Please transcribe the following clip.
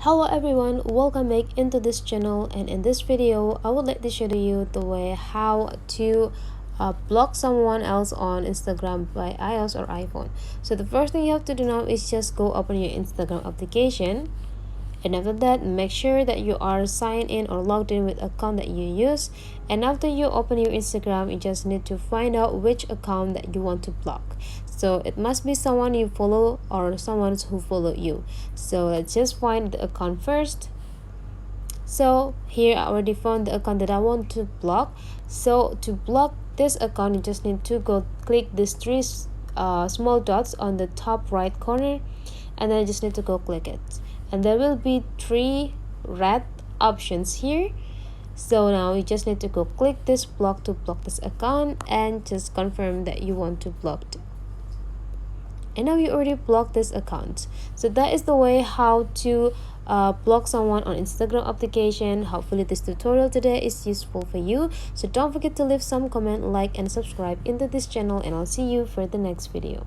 Hello everyone, welcome back into this channel, and in this video I would like to show you the way how to block someone else on Instagram by iOS or iPhone. So the first thing you have to do now is just go open your Instagram application, and after that make sure that you are signed in or logged in with account that you use. And after you open your Instagram, you just need to find out which account that you want to block. So it must be someone you follow or someone who follow you. So let's just find the account first. So here I already found the account that I want to block. So to block this account, you just need to go click these three small dots on the top right corner, and then you just need to go click it, and there will be three red options here. So now you just need to go click this block to block this account and just confirm that you want to block it. And now you already blocked this account. So that is the way how to block someone on Instagram application. Hopefully this tutorial today is useful for you. So don't forget to leave some comment, like and subscribe into this channel, and I'll see you for the next video.